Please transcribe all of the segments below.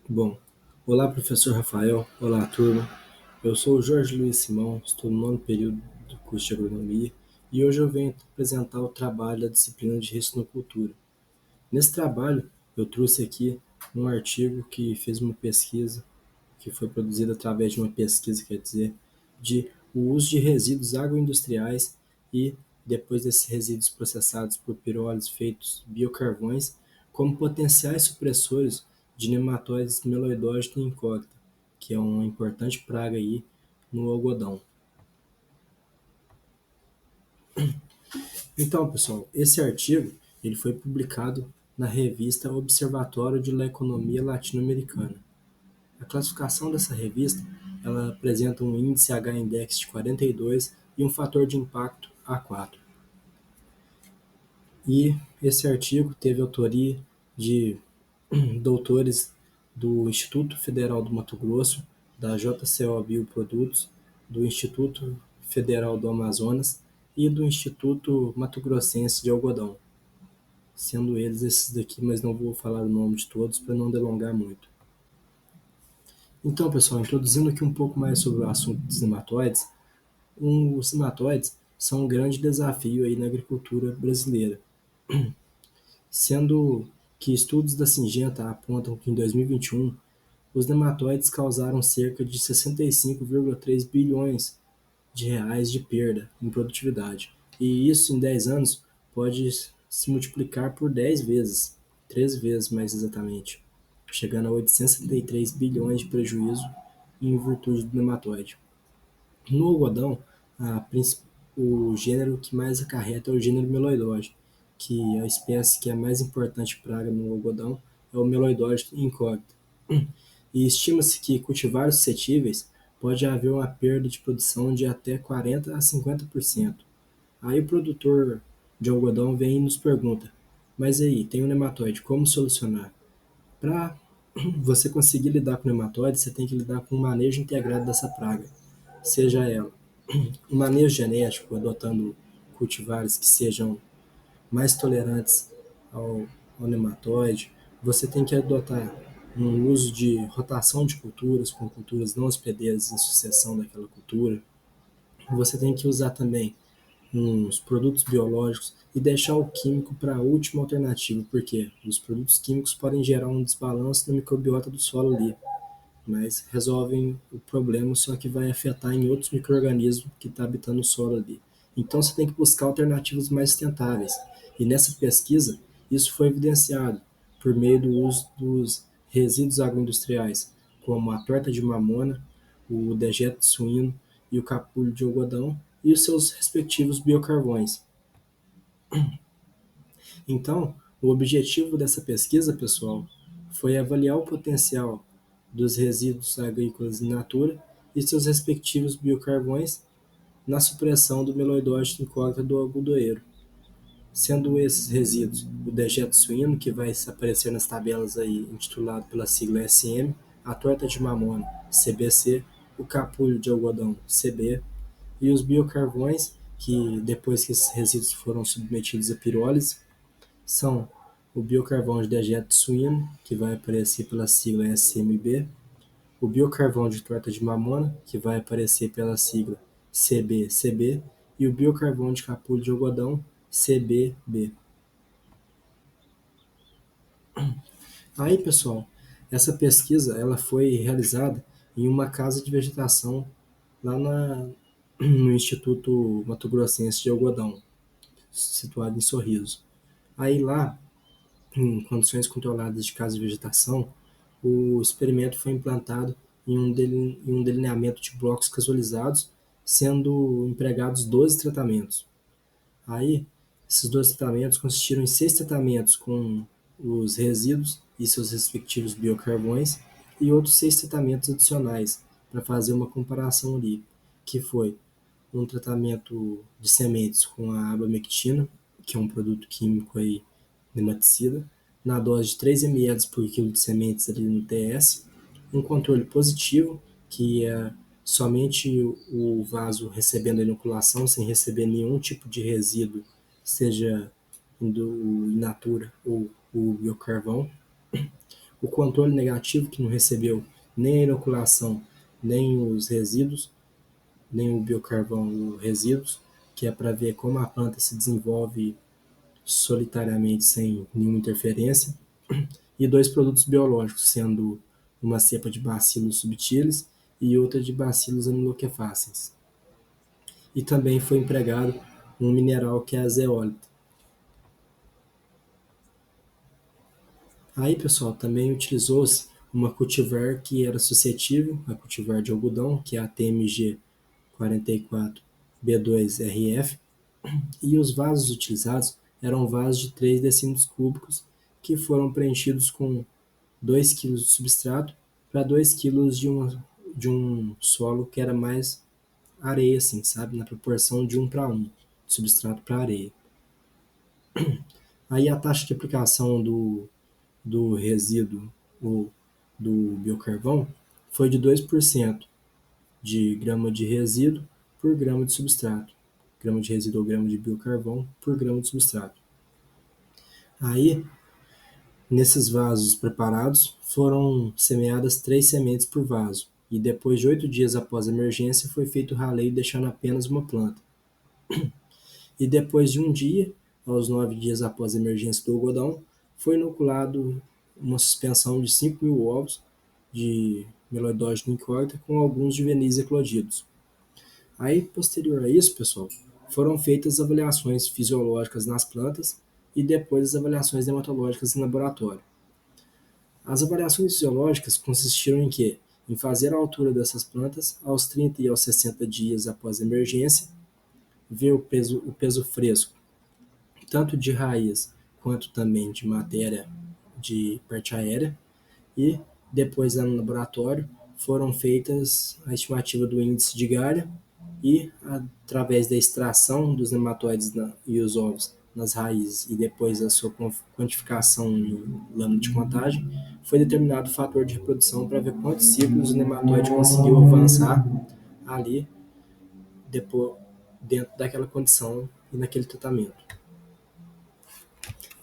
Bom, olá professor Rafael, olá turma. Eu sou o Jorge Luiz Simão, estou no nono período do curso de agronomia e hoje eu venho apresentar o trabalho da disciplina de Ristinocultura. Nesse trabalho, eu trouxe aqui um artigo que fez uma pesquisa, que foi produzida através de uma pesquisa, quer dizer, de o uso de resíduos agroindustriais e, depois desses resíduos processados por pirólise feitos biocarvões, como potenciais supressores de nematóides meloidógito incógnita, que é uma importante praga aí no algodão. Então, pessoal, esse artigo ele foi publicado na revista Observatório de la Economia Latino-Americana. A classificação dessa revista ela apresenta um índice H-index de 42 e um fator de impacto A4. E esse artigo teve autoria de doutores do Instituto Federal do Mato Grosso, da JCO Bioprodutos, do Instituto Federal do Amazonas e do Instituto Mato Grossense de Algodão, sendo eles esses daqui, mas não vou falar o nome de todos para não delongar muito. Então, pessoal, introduzindo aqui um pouco mais sobre o assunto dos nematóides, os nematóides são um grande desafio aí na agricultura brasileira, sendo que estudos da Syngenta apontam que em 2021 os nematóides causaram cerca de 65,3 bilhões de reais de perda em produtividade. E isso em 10 anos pode se multiplicar por 10 vezes, 13 vezes mais exatamente, chegando a 873 bilhões de prejuízo em virtude do nematóide. No algodão, a, o gênero que mais acarreta é o gênero meloidóide, que é a espécie que é a mais importante praga no algodão é o meloidóide incógnito. E estima-se que cultivares suscetíveis pode haver uma perda de produção de até 40 a 50%. Aí o produtor de algodão vem e nos pergunta, mas aí, tem um nematóide, como solucionar? Para você conseguir lidar com o nematóide, você tem que lidar com o manejo integrado dessa praga, seja ela um manejo genético, adotando cultivares que sejam mais tolerantes ao nematóide. Você tem que adotar um uso de rotação de culturas, com culturas não hospedeiras em sucessão daquela cultura. Você tem que usar também uns produtos biológicos e deixar o químico para a última alternativa, porque os produtos químicos podem gerar um desbalanço na microbiota do solo ali, mas resolvem o problema, só que vai afetar em outros micro-organismos que estão habitando o solo ali. Então você tem que buscar alternativas mais sustentáveis. E nessa pesquisa, isso foi evidenciado por meio do uso dos resíduos agroindustriais, como a torta de mamona, o dejeto de suíno e o capulho de algodão, e os seus respectivos biocarvões. Então, o objetivo dessa pesquisa, pessoal, foi avaliar o potencial dos resíduos agrícolas in natura e seus respectivos biocarvões na supressão do meloidógito incógnita do algodoeiro, sendo esses resíduos o dejeto suíno, que vai aparecer nas tabelas aí intitulado pela sigla SM, a torta de mamona, CBC, o capulho de algodão, CB, e os biocarvões, que depois que esses resíduos foram submetidos a pirólise, são o biocarvão de dejeto suíno, que vai aparecer pela sigla SMB, o biocarvão de torta de mamona, que vai aparecer pela sigla CBCB, e o biocarvão de capulho de algodão, CBB. Aí, pessoal, essa pesquisa ela foi realizada em uma casa de vegetação lá no Instituto Mato Grossense de Algodão, situado em Sorriso. Aí lá, em condições controladas de casa de vegetação, o experimento foi implantado em um delineamento de blocos casualizados, sendo empregados 12 tratamentos. Aí, esses 12 tratamentos consistiram em 6 tratamentos com os resíduos e seus respectivos biocarvões e outros 6 tratamentos adicionais para fazer uma comparação ali, que foi um tratamento de sementes com a abamectina, que é um produto químico aí nematicida, na dose de 3 ml por quilo de sementes ali no TS, um controle positivo, que é somente o vaso recebendo a inoculação, sem receber nenhum tipo de resíduo, seja do in natura ou o biocarvão, O controle negativo, que não recebeu nem a inoculação, nem os resíduos, nem o biocarvão, os resíduos, que é para ver como a planta se desenvolve solitariamente sem nenhuma interferência, e dois produtos biológicos, sendo uma cepa de Bacillus subtilis e outra de Bacillus aminoquefáceis. E também foi empregado um mineral que é a zeólita. Aí, pessoal, também utilizou-se uma cultivar que era suscetível, a cultivar de algodão, que é a TMG 44B2RF, e os vasos utilizados eram vasos de 3 decímetros cúbicos que foram preenchidos com 2 kg de substrato para 2 kg de um solo que era mais areia, assim, sabe? Na proporção de 1 para 1, de substrato para areia. Aí a taxa de aplicação do resíduo ou do biocarvão foi de 2% de grama de resíduo por grama de substrato. Grama de resíduo ou grama de biocarvão por grama de substrato. Aí, nesses vasos preparados, foram semeadas 3 sementes por vaso, e depois de 8 dias após a emergência foi feito o raleio deixando apenas uma planta. E depois de um dia, aos 9 dias após a emergência do algodão, foi inoculado uma suspensão de 5.000 ovos de meloidógeno incógnita com alguns juvenis eclodidos. Aí, posterior a isso, pessoal, foram feitas avaliações fisiológicas nas plantas e depois as avaliações hematológicas em laboratório. As avaliações fisiológicas consistiram em quê? Em fazer a altura dessas plantas aos 30 e aos 60 dias após a emergência, ver o peso fresco, tanto de raiz quanto também de matéria de parte aérea, e depois lá no laboratório foram feitas a estimativa do índice de Galha e, através da extração dos nematóides e os ovos nas raízes e depois a sua quantificação em lâmina de contagem, foi determinado o fator de reprodução para ver quantos ciclos o nematóide conseguiu avançar ali depois, dentro daquela condição e naquele tratamento.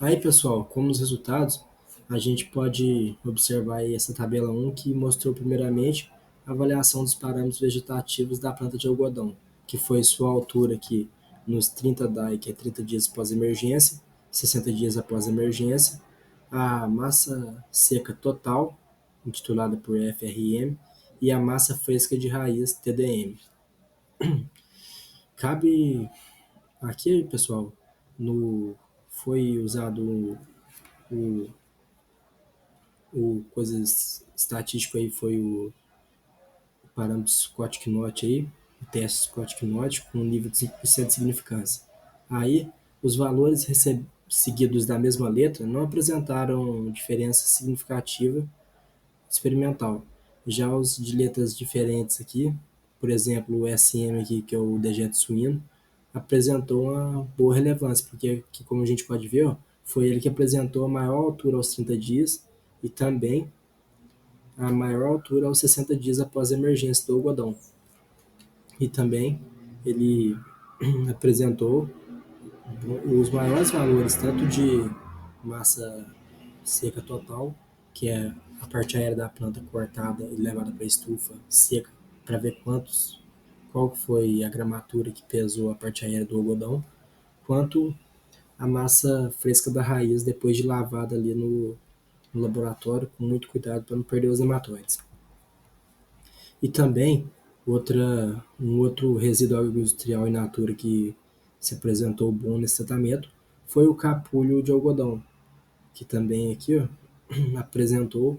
Aí, pessoal, como os resultados, a gente pode observar aí essa tabela 1 que mostrou primeiramente a avaliação dos parâmetros vegetativos da planta de algodão, que foi sua altura aqui nos 30 DAI, que é 30 dias após a emergência, 60 dias após a emergência, a massa seca total, intitulada por FRM, e a massa fresca de raiz, TDM. Cabe aqui, pessoal, foi usado o, o coisas estatístico aí foi o parâmetro Scott-Knott aí, o teste Scott-Knott com um nível de 5% de significância. Aí, os valores seguidos da mesma letra não apresentaram diferença significativa experimental. Já os de letras diferentes aqui, por exemplo, o SM aqui, que é o dejeto suíno, apresentou uma boa relevância, porque aqui, como a gente pode ver, ó, foi ele que apresentou a maior altura aos 30 dias e também a maior altura aos 60 dias após a emergência do algodão. E também ele apresentou os maiores valores, tanto de massa seca total, que é a parte aérea da planta cortada e levada para a estufa seca, para ver qual foi a gramatura que pesou a parte aérea do algodão, quanto a massa fresca da raiz depois de lavada ali no laboratório, com muito cuidado para não perder os nematóides. E também um outro resíduo agroindustrial in natura que se apresentou bom nesse tratamento foi o capulho de algodão, que também aqui ó, apresentou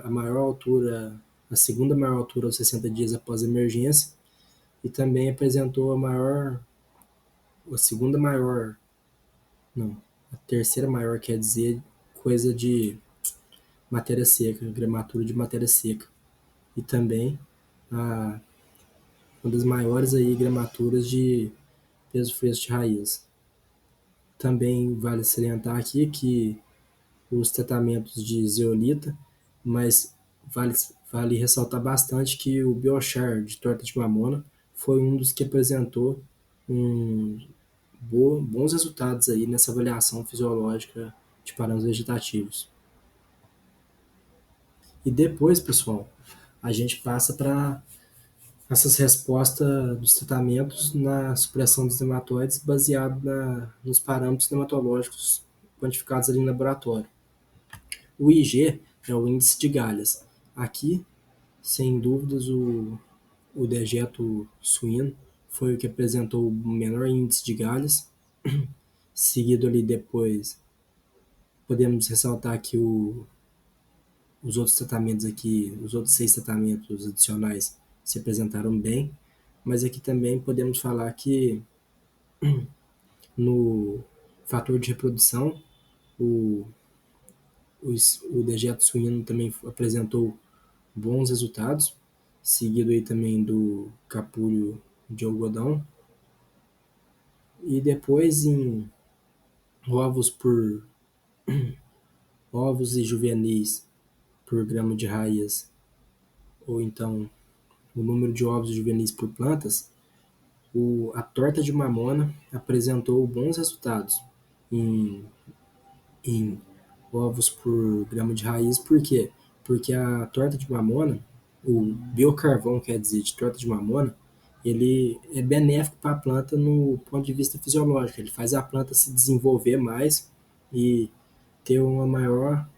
a maior altura, a segunda maior altura aos 60 dias após a emergência, e também apresentou a segunda maior, não, a terceira maior, quer dizer, coisa de matéria seca, gramatura de matéria seca, e também uma das maiores aí gramaturas de peso fresco de raiz. Também vale salientar aqui que os tratamentos de zeolita, mas vale ressaltar bastante que o biochar de torta de mamona foi um dos que apresentou bons resultados aí nessa avaliação fisiológica de parâmetros vegetativos. E depois, pessoal, a gente passa para essas respostas dos tratamentos na supressão dos nematóides baseado nos parâmetros nematológicos quantificados ali no laboratório. O IG é o índice de galhas. Aqui, sem dúvidas, o dejeto suíno foi o que apresentou o menor índice de galhas, seguido ali depois, podemos ressaltar aqui os outros tratamentos aqui, os outros 6 tratamentos adicionais se apresentaram bem, mas aqui também podemos falar que no fator de reprodução, o, o dejeto suíno também apresentou bons resultados, seguido aí também do capulho de algodão. E depois em ovos por ovos e juvenis por grama de raiz, ou então o número de ovos juvenis por plantas, a torta de mamona apresentou bons resultados em, em ovos por grama de raiz. Por quê? Porque a torta de mamona, o biocarvão, quer dizer, de torta de mamona, ele é benéfico para a planta no ponto de vista fisiológico. Ele faz a planta se desenvolver mais e ter um melhor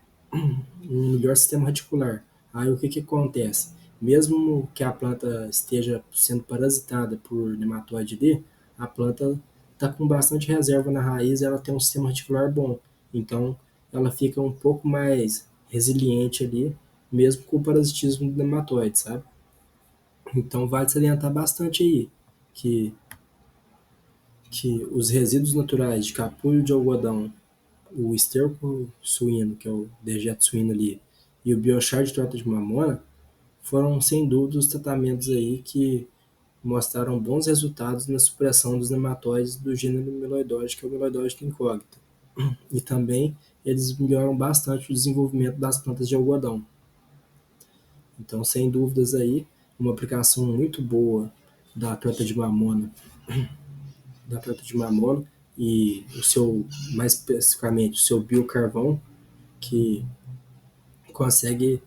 sistema radicular. Aí o que, que acontece? Mesmo que a planta esteja sendo parasitada por nematóide D, a planta está com bastante reserva na raiz, ela tem um sistema radicular bom. Então, ela fica um pouco mais resiliente ali, mesmo com o parasitismo do nematóide, sabe? Então, vale salientar bastante aí que, que os resíduos naturais de capulho de algodão, o esterco suíno, que é o dejeto suíno ali, e o biochar de torta de mamona, foram sem dúvida os tratamentos aí que mostraram bons resultados na supressão dos nematóides do gênero meloidóide, que é o meloidóide incógnito. E também eles melhoram bastante o desenvolvimento das plantas de algodão. Então, sem dúvidas aí, uma aplicação muito boa da torta de mamona, e o seu, mais especificamente, o seu biocarvão, que consegue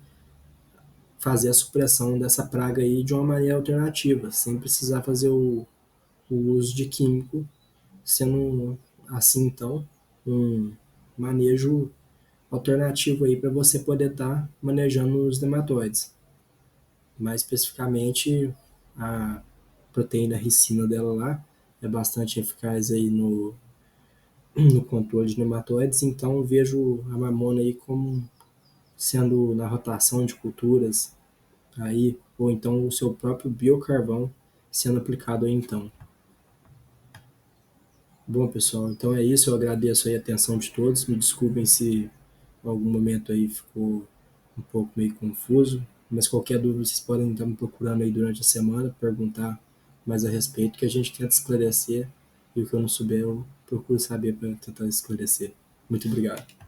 fazer a supressão dessa praga aí de uma maneira alternativa, sem precisar fazer o uso de químico, sendo assim então um manejo alternativo aí para você poder estar manejando os nematóides. Mais especificamente, a proteína ricina dela lá é bastante eficaz aí no controle de nematóides, então vejo a mamona aí como sendo na rotação de culturas aí, ou então o seu próprio biocarvão sendo aplicado aí então. Bom, pessoal, então é isso. Eu agradeço aí a atenção de todos. Me desculpem se em algum momento aí ficou um pouco meio confuso, mas qualquer dúvida vocês podem estar me procurando aí durante a semana, perguntar mais a respeito, que a gente tenta esclarecer, e o que eu não souber eu procuro saber para tentar esclarecer. Muito obrigado.